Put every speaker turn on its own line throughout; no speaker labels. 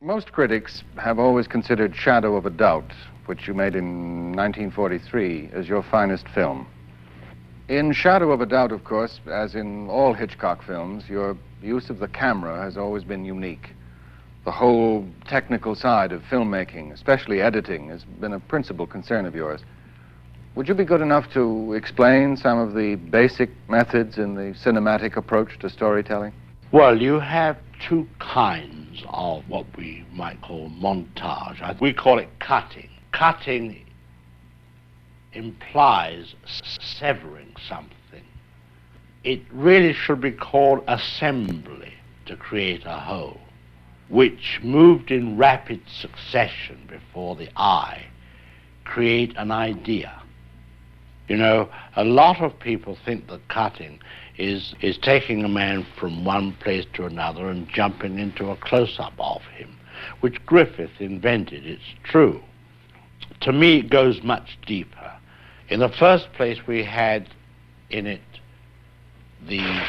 Most critics have always considered Shadow of a Doubt, which you made in 1943, as your finest film. In Shadow of a Doubt, of course, as in all Hitchcock films, your use of the camera has always been unique. The whole technical side of filmmaking, especially editing, has been a principal concern of yours. Would you be good enough to explain some of the basic methods in the cinematic approach to storytelling?
Well, you have two kinds of what we might call montage. We call it cutting. Cutting implies severing something. It really should be called assembly to create a whole, which, moved in rapid succession before the eye, create an idea. You know, a lot of people think that cutting is taking a man from one place to another and jumping into a close-up of him, which Griffith invented. It's true. To me, it goes much deeper. In the first place, we had in it the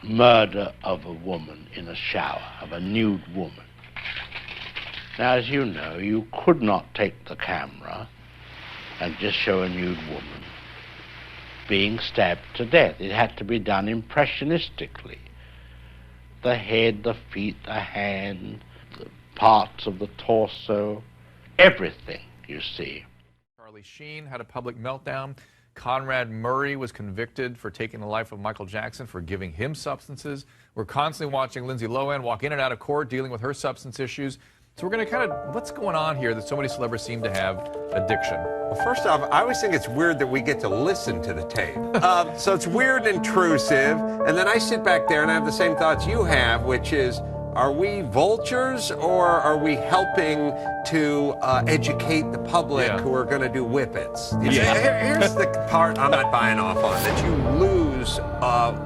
murder of a woman in a shower, of a nude woman. Now, as you know, you could not take the camera and just show a nude woman being stabbed to death. It had to be done impressionistically. The head, the feet, the hand, the parts of the torso, everything, you see.
Charlie Sheen had a public meltdown. Conrad Murray was convicted for taking the life of Michael Jackson for giving him substances. We're constantly watching Lindsay Lohan walk in and out of court dealing with her substance issues. So we're going to what's going on here that so many celebrities seem to have addiction?
Well, first off, I always think it's weird that we get to listen to the tape. So it's weird and intrusive. And then I sit back there and I have the same thoughts you have, which is, are we vultures or are we helping to educate the public who are going to do whippets? Here's the part I'm not buying off on, that you lose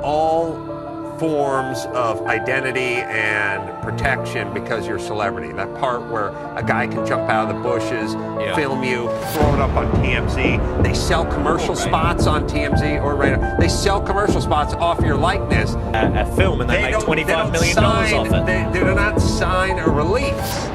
all forms of identity and protection because you're a celebrity. That part where a guy can jump out of the bushes, film you, throw it up on TMZ. They sell commercial spots on TMZ or radio. They sell commercial spots off your likeness.
A film, and they make $25 million off it.
They do not sign a release.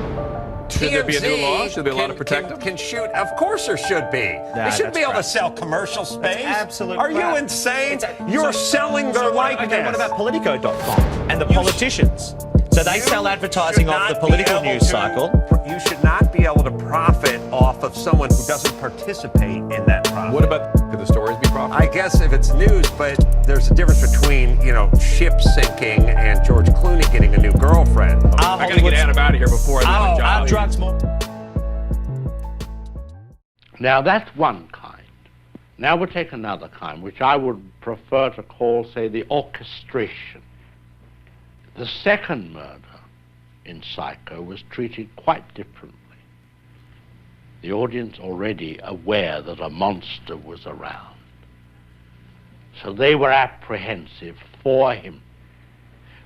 Should there be a new law? Should there be a law to protect them?
Can shoot. Of course there should be. They shouldn't be able to sell commercial space.
Absolutely.
Are you insane? You're selling their likeness.
Okay, what about Politico.com and the politicians? So they sell advertising off the political news cycle.
You should not be able to profit off of someone who doesn't participate in that profit.
What about, could the stories be profitable?
I guess if it's news, but there's a difference between, you know, ship sinking and George Clooney getting a new girlfriend.
I gotta get Adam out of here before
our drugs more.
Now, that's one kind. Now we'll take another kind, which I would prefer to call, say, the orchestration. The second murder in Psycho was treated quite differently. The audience already aware that a monster was around. So they were apprehensive for him,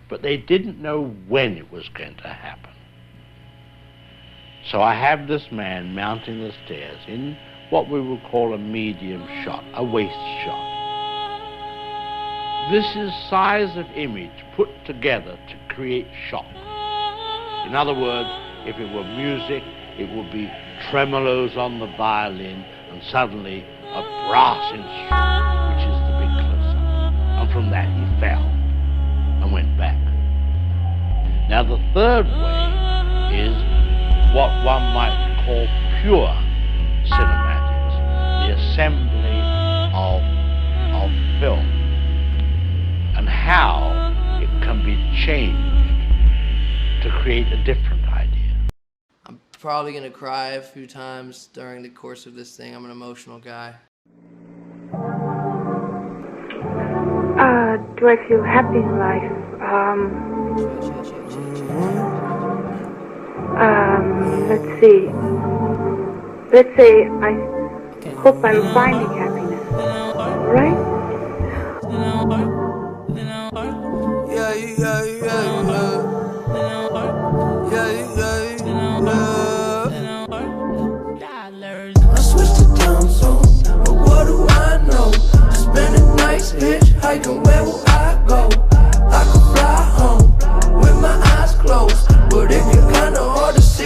but they didn't know when it was going to happen. So I have this man mounting the stairs in what we would call a medium shot, a waist shot. This is size of image put together to create shock. In other words, if it were music, it would be tremolos on the violin and suddenly a brass instrument, which is the big close-up. And from that he fell and went back. Now the third way is what one might call pure cinematics, the assembly of film, and how it can be changed to create a different idea.
I'm probably going to cry a few times during the course of this thing. I'm an emotional guy.
Do I feel happy in life? Let's see. Let's say I hope I'm finding happiness, right?
I switched to down zone, but what do I know? Spending nights hitchhiking, where will I go? I could fly home with my eyes closed, but it get kinda hard to see.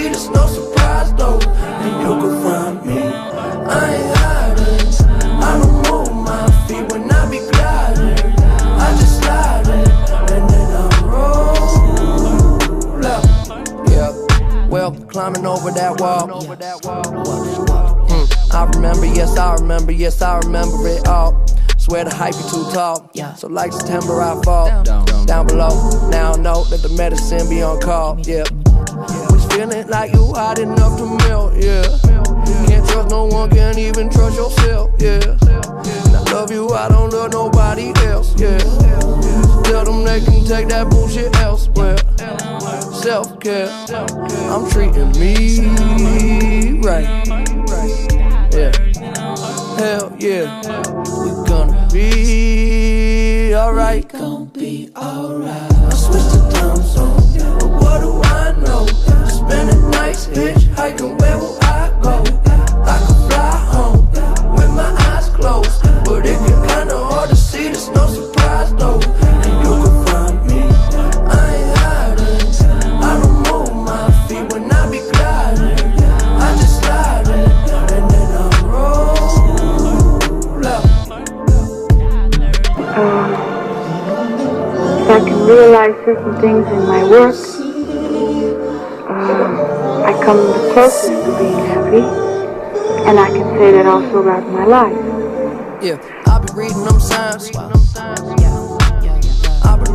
Well, climbing over that wall. I remember, yes, I remember, yes, I remember it all. Swear the hype is too tall, so like September I fall down below. Now I know that the medicine be on call, yeah. Was feeling like you hot enough to melt, yeah. Can't trust no one, can't even trust yourself, yeah. And I love you, I don't love nobody else, yeah. Tell them they can take that bullshit elsewhere. Self-care, I'm treating me right, yeah. Hell yeah, we gonna be alright. Gonna be alright. I switched the time zone, but what do I know? Spending nights hitchhiking, where will I go? I could fly home with my eyes closed, but it get kinda hard to see, there's no surprise though. And you can find me, I ain't hiding. I don't move my feet when I be gliding. I just slide in, and then I roll.
If I can realize certain things in my work, I come the closest to being happy, and I can say that also about my life.
Yeah, I be reading them signs. I be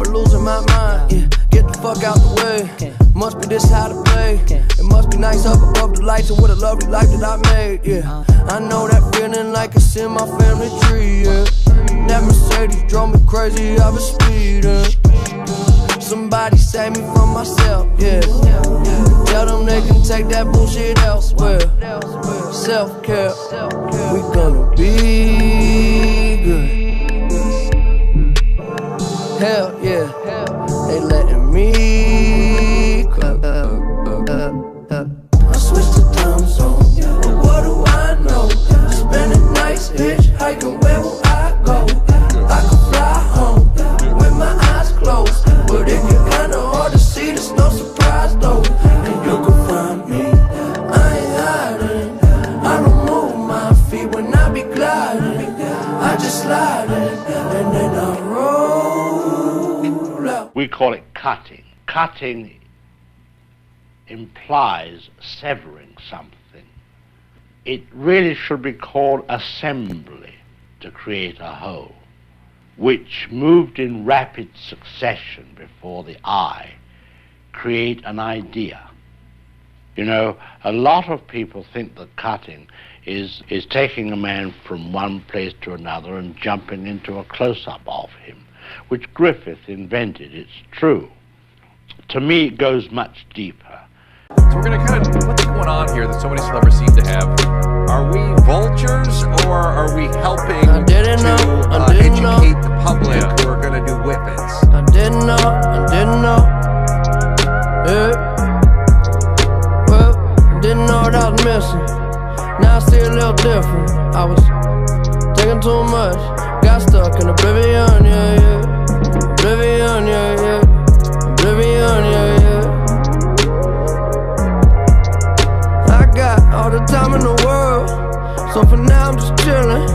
losing my mind. Yeah, get the fuck out the way. Must be this how to play. It must be nice up above the lights, and what a lovely life that I made. Yeah, I know that feeling like it's in my family tree. Yeah, that Mercedes drove me crazy. I was speeding. Somebody save me from myself. Yeah, tell them they can take that bullshit elsewhere. Self-care, we gonna be good. Hell yeah, they letting me cook. I switched the time zone, but what do I know? Spending nights hitchhiking, where will I go? I could fly home with my eyes closed, but it get kinda hard to see, there's no surprise though. And you can find me, I ain't hiding. I don't move my feet when I be gliding. I just slide in, and then I roll.
We call it cutting. Cutting implies severing something. It really should be called assembly to create a whole, which moved in rapid succession before the eye, create an idea. You know, a lot of people think that cutting is taking a man from one place to another and jumping into a close-up of him, which Griffith invented, it's true. To me, it goes much deeper.
So we're going to kind of, what's going on here that so many celebrities seem to have?
Are we vultures, or are we helping to
educate
the public who are going to do whippets?
I didn't know. Yeah. Well, didn't know what I was missing. Now I see a little different. I was taking too much. Got stuck in oblivion, yeah. Oblivion, yeah. Oblivion, yeah. I got all the time in the world, so for now I'm just chilling.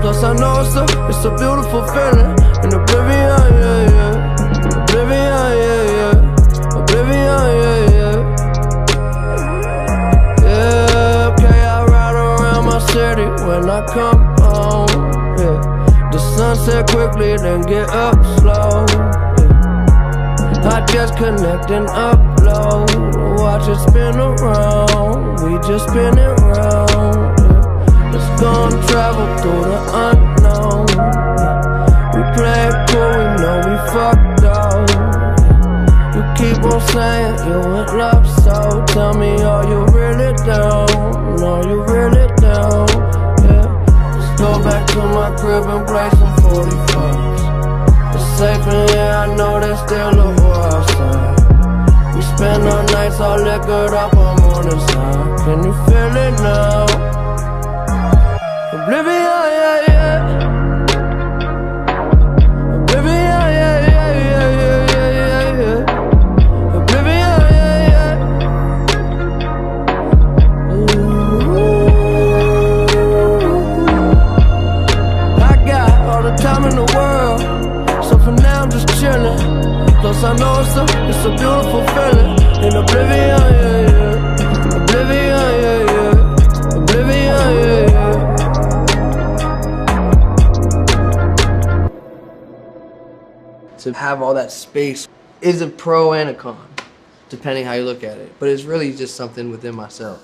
Plus I know it's a beautiful feeling. In oblivion, yeah. Oblivion, yeah. Oblivion, yeah. Yeah, okay, I ride around my city when I come home, yeah. The sunset quickly, then get up slow, yeah. I just connect and upload. Watch it spin around. We just spin it round, yeah. Let's go and travel through the unknown, yeah. We play it cool, we know we fucked up, yeah. You keep on saying you in love, so tell me, are you really down? Are you really down? Go back to my crib and play some 45s. It's safe in here, I know there's still a war outside. We spend our nights all liquored up on morning side. Can you feel it now? Oblivion, yeah. Oblivion, yeah. Oblivion, yeah. Time in the world, so for now I'm just chilling. Plus I know it's a beautiful feeling. In oblivion, yeah, yeah. Oblivion, yeah, yeah. Oblivion, yeah, yeah. To have all that space is a pro and a con, depending how you look at it. But it's really just something within myself.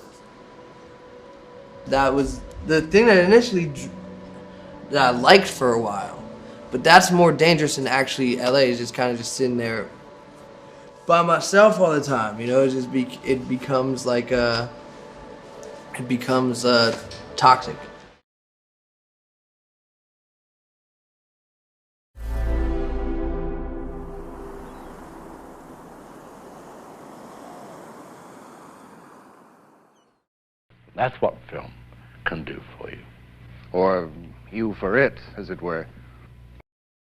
That was the thing that initially that I liked for a while. But that's more dangerous than actually LA, is just kind of just sitting there by myself all the time, you know. It becomes like toxic.
That's what film can do for you.
Or you for it, as it were.